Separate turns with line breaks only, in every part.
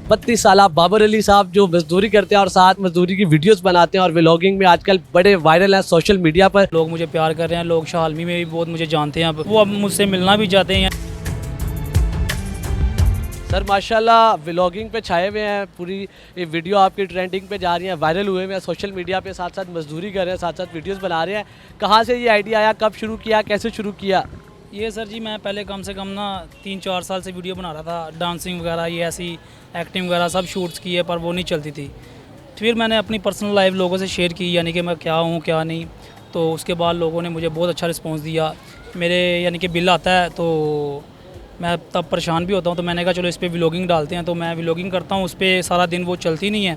32 साल बाबर अली साहब जो मजदूरी करते हैं और साथ मजदूरी की वीडियोस बनाते हैं और व्लॉगिंग में आजकल बड़े वायरल हैं सोशल मीडिया पर।
लोग मुझे प्यार कर रहे हैं, लोग शाहलमी में भी बहुत मुझे जानते हैं, अब वो अब मुझसे मिलना भी चाहते हैं।
सर माशाल्लाह व्लॉगिंग पे छाए हुए हैं, पूरी ये वीडियो आपकी ट्रेंडिंग पे जा रही है, वायरल हुए हुए हैं सोशल मीडिया पे, साथ साथ मजदूरी कर रहे हैं, साथ साथ वीडियोस बना रहे हैं। कहाँ से ये आइडिया आया, कब शुरू किया, कैसे शुरू किया?
ये सर जी मैं पहले कम से कम ना 3-4 साल से वीडियो बना रहा था, डांसिंग वगैरह ये ऐसी एक्टिंग वगैरह सब शूट्स किए, पर वो नहीं चलती थी। फिर मैंने अपनी पर्सनल लाइफ लोगों से शेयर की, यानी कि मैं क्या हूँ क्या नहीं। तो उसके बाद लोगों ने मुझे बहुत अच्छा रिस्पॉन्स दिया। मेरे यानी कि बिल आता है तो मैं तब परेशान भी होता हूँ, तो मैंने कहा चलो इस पर व्लॉगिंग डालते हैं। तो मैं व्लॉगिंग करता हूँ, उस पर सारा दिन वो चलती नहीं है,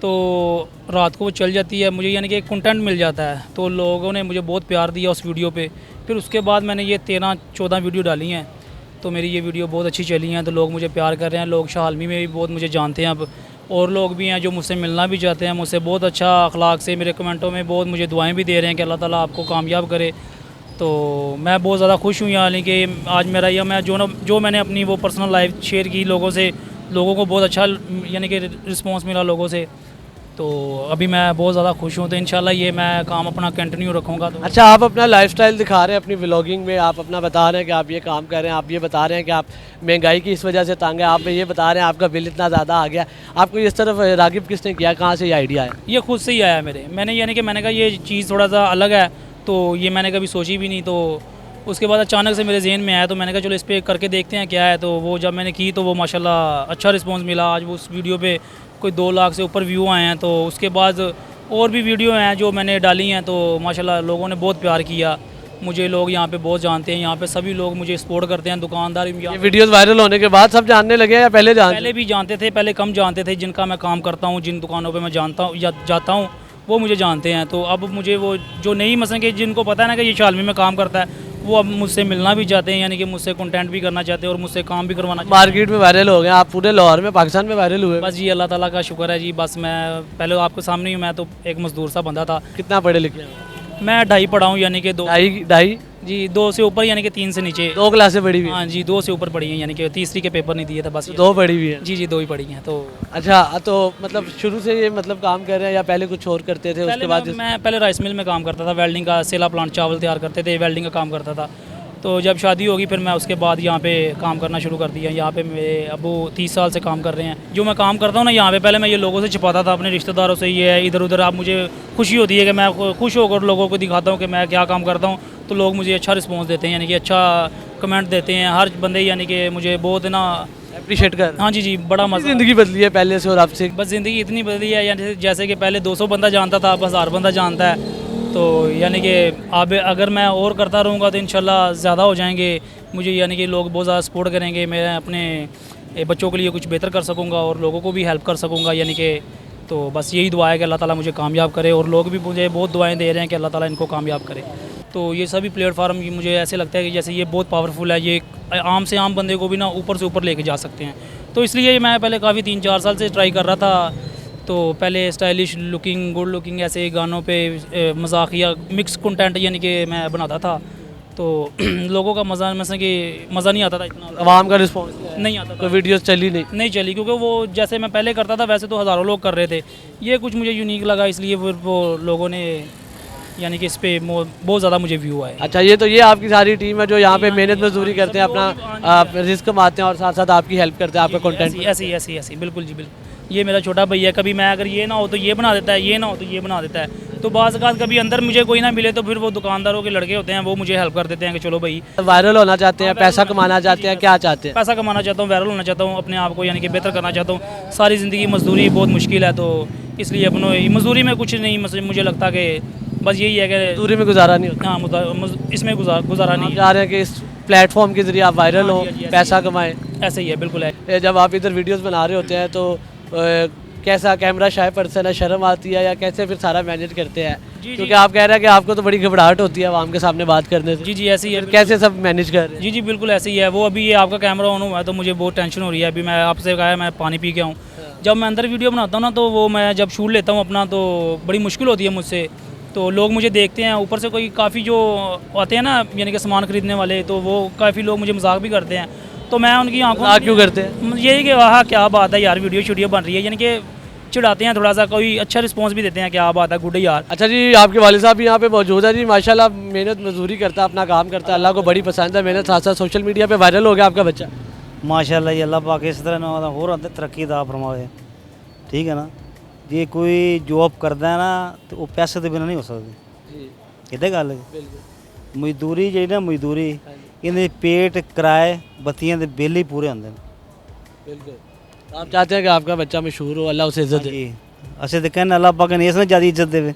तो रात को वो चल जाती है, मुझे यानी कि एक कंटेंट मिल जाता है। तो लोगों ने मुझे बहुत प्यार दिया उस वीडियो पे। फिर उसके बाद मैंने ये 13-14 वीडियो डाली हैं, तो मेरी ये वीडियो बहुत अच्छी चली हैं, तो लोग मुझे प्यार कर रहे हैं। लोग शाहलमी में भी बहुत मुझे जानते हैं अब, और लोग भी हैं जो मुझसे मिलना भी चाहते हैं, मुझसे बहुत अच्छा अखलाक से मेरे कमेंटों में बहुत मुझे दुआएँ भी दे रहे हैं कि अल्लाह ताला आपको कामयाब करे। तो मैं बहुत ज़्यादा खुश हूँ, यानी कि आज मेरा यह मैं जो मैंने अपनी वो पर्सनल लाइफ शेयर की लोगों से, लोगों को बहुत अच्छा यानी कि रिस्पॉन्स मिला लोगों से। तो अभी मैं बहुत ज़्यादा खुश हूँ, तो इंशाल्लाह ये मैं काम अपना कंटिन्यू रखूँगा। तो
अच्छा, आप अपना लाइफस्टाइल दिखा रहे हैं अपनी व्लॉगिंग में, आप अपना बता रहे हैं कि आप ये काम कर रहे हैं, आप ये बता रहे हैं कि आप महंगाई की इस वजह से तंग है, आप ये बता रहे हैं आपका बिल इतना ज़्यादा आ गया। आपको इस तरफ रागिब किसने किया, कहाँ से ये आइडिया है?
ये खुद से ही आया मैंने यानी कि मैंने कहा ये चीज़ थोड़ा सा अलग है, तो ये मैंने कभी सोची भी नहीं। तो उसके बाद अचानक से मेरे जहन में आया, तो मैंने कहा चलो इस पर करके देखते हैं क्या है। तो वो जब मैंने की तो वो माशाल्लाह अच्छा रिस्पांस मिला। आज वो उस वीडियो पे कोई 2 लाख से ऊपर व्यू आए हैं। तो उसके बाद और भी वीडियो हैं जो मैंने डाली हैं, तो माशाल्लाह लोगों ने बहुत प्यार किया मुझे। लोग यहाँ पे बहुत जानते हैं, यहाँ पे सभी लोग मुझे सपोर्ट करते हैं, दुकानदार भी।
ये वीडियोस वायरल होने के बाद सब जानने लगे या पहले
भी जानते थे, पहले कम जानते थे। जिनका मैं काम करता हूँ, जिन दुकानों पे मैं जानता हूँ या जाता हूँ, वो मुझे जानते हैं। तो अब मुझे वो जो नहीं, मसलन कि जिनको पता है ना कि ये शालमी में काम करता है, वो अब मुझसे मिलना भी चाहते हैं, यानी कि मुझसे कंटेंट भी करना चाहते हैं और मुझसे काम भी करवाना चाहते हैं।
मार्केट में वायरल हो गए आप, पूरे लाहौर में, पाकिस्तान में वायरल हुए।
बस जी अल्लाह ताला का शुक्र है जी। बस मैं पहले आपके सामने ही, मैं तो एक मजदूर सा बंदा था।
कितना पढ़े लिखे हैं?
मैं 2.5 पढ़ा हूँ, यानी कि 2
ढाई
जी, 2 से ऊपर यानी कि 3 से नीचे।
2 क्लासें पढ़ी हुई?
हाँ जी, 2 से ऊपर पढ़ी हैं, यानी कि तीसरी के पेपर नहीं दिए थे बस।
2 पढ़ी हुई है?
जी 2 ही पढ़ी हैं। तो
अच्छा, तो मतलब शुरू से ये मतलब काम कर रहे हैं या पहले कुछ और करते थे? उसके बाद
मैं पहले राइस मिल में काम करता था, वेल्डिंग का, सेला प्लांट, चावल तैयार करते थे, वेल्डिंग का काम करता था। तो जब शादी होगी फिर मैं उसके बाद यहाँ पे काम करना शुरू कर दिया। यहाँ पे मेरे अबू 30 साल से काम कर रहे हैं। जो मैं काम करता हूँ ना यहाँ पे, पहले मैं ये लोगों से छिपाता था, अपने रिश्तेदारों से, ये है इधर उधर। अब मुझे खुशी होती है कि मैं खुश होकर लोगों को दिखाता हूँ कि मैं क्या काम करता हूँ, तो लोग मुझे अच्छा रिस्पॉन्स देते हैं, यानी कि अच्छा कमेंट देते हैं हर बंदे, यानी कि मुझे बहुत ना
अप्रिशिएट कर।
हाँ जी बड़ा मज़ा।
ज़िंदगी बदली है पहले से और अब से?
बस ज़िंदगी इतनी बदली है, यानी जैसे कि पहले 200 बंदा जानता था, अब 1000 बंदा जानता है। तो यानी कि अब अगर मैं और करता रहूँगा तो इंशाल्लाह ज़्यादा हो जाएंगे मुझे, यानी कि लोग बहुत ज़्यादा सपोर्ट करेंगे। मैं अपने बच्चों के लिए कुछ बेहतर कर सकूँगा और लोगों को भी हेल्प कर सकूँगा, यानी कि। तो बस यही दुआ है कि अल्लाह ताला मुझे कामयाब करे, और लोग भी मुझे बहुत दुआएं दे रहे हैं कि अल्लाह ताला इनको कामयाब करे। तो ये सभी प्लेटफार्म मुझे ऐसे लगता है कि जैसे ये बहुत पावरफुल है, ये आम से आम बंदे को भी ना ऊपर से ऊपर लेके जा सकते हैं। तो इसलिए मैं पहले काफ़ी 3-4 साल से ट्राई कर रहा था। तो पहले स्टाइलिश लुकिंग, गुड लुकिंग ऐसे गानों पे मजाकिया मिक्स कंटेंट यानी कि मैं बनाता था। तो लोगों का मज़ा नहीं आता था इतना,
आवाम का रिस्पॉन्स
नहीं आता था,
तो वीडियोस चली नहीं
चली, क्योंकि वो जैसे मैं पहले करता था वैसे तो हज़ारों लोग कर रहे थे। ये कुछ मुझे यूनिक लगा, इसलिए फिर वो लोगों ने यानी कि इस पर बहुत ज़्यादा मुझे व्यू आए।
अच्छा, ये आपकी सारी टीम है जो यहाँ पे मेहनत मजदूरी करते हैं, अपना रिस्क कमाते हैं और साथ साथ आपकी हेल्प करते हैं, आपका कंटेंट?
ऐसी बिल्कुल जी बिल्कुल। ये मेरा छोटा भैया, कभी मैं अगर ये ना हो तो ये बना देता है, ये ना हो तो ये बना देता है। तो बाज़ कभी अंदर मुझे कोई ना मिले तो फिर वो दुकानदारों के लड़के होते हैं, वो मुझे हेल्प कर देते हैं कि चलो भाई।
वायरल होना चाहते हैं, पैसा कमाना चाहते हैं, क्या चाहते हैं?
पैसा कमाना चाहता हूँ, वायरल होना चाहता हूँ, अपने आप को यानी कि बेहतर करना चाहता हूँ। सारी ज़िंदगी मजदूरी बहुत मुश्किल है, तो इसलिए अपनों मजदूरी में कुछ नहीं, मुझे लगता कि बस यही है कि
मजदूरी में गुजारा नहीं होता।
हाँ, इसमें गुजारा नहीं
चाह रहे हैं कि इस प्लेटफॉर्म के जरिए आप वायरल हो, पैसा कमाएं।
ऐसे ही है, बिल्कुल है।
जब आप इधर वीडियोस बना रहे होते हैं तो कैसा कैमरा शाय पर्सन है, शर्म आती है या कैसे फिर सारा मैनेज करते हैं? क्योंकि आप कह रहे हैं कि आपको तो बड़ी घबराहट होती है आवाम के सामने बात करने से।
जी ऐसे ही है।
कैसे सब मैनेज कर रहे हैं?
जी बिल्कुल ऐसे ही है। वो अभी ये आपका कैमरा ऑन हुआ है तो मुझे बहुत टेंशन हो रही है। अभी मैं आपसे कहा है मैं पानी पी के आऊँ। जब मैं अंदर वीडियो बनाता हूँ ना, तो वो मैं जब शूट लेता हूँ अपना, तो बड़ी मुश्किल होती है मुझसे। तो लोग मुझे देखते हैं, ऊपर से कोई काफ़ी जो आते हैं ना यानी कि सामान ख़रीदने वाले, तो वो काफ़ी लोग मुझे मजाक भी करते हैं। तो मैं उनकी आंखों
मजाक क्यों करते हैं?
यही कि वाह क्या बात है यार, वीडियो बन रही है, यानी कि चिढ़ाते हैं थोड़ा सा, कोई अच्छा रिस्पांस भी देते हैं, क्या बात है, गुड यार।
अच्छा जी, आपके वालिद साहब भी यहाँ पे मौजूद है जी, माशाल्लाह मेहनत मजदूरी करता है, अपना काम करता है, अल्लाह को बड़ी पसंद है मेहनत, साथ साथ सोशल मीडिया पे वायरल हो गया आपका बच्चा।
माशाल्लाह जी, अल्लाह पाक इस तरह ना होर तरक्की दा फरमावे, ठीक है ना। जे कोई जॉब करदा है ना तो वो पैसे तो बिना नहीं हो सकती,
जी
इहदे गल है।
बिल्कुल।
मजदूरी जी ना, मजदूरी इहदे पेट किराए बत्तियां दे बिल ही पूरे होंदे ने।
बिल्कुल। आप चाहते हैं कि आपका बच्चा मशहूर हो, अल्लाह उसे इज्जत दे।
जी असें तो कहने अल्लाह पाक ने इस ज़्यादा इज्जत देवे।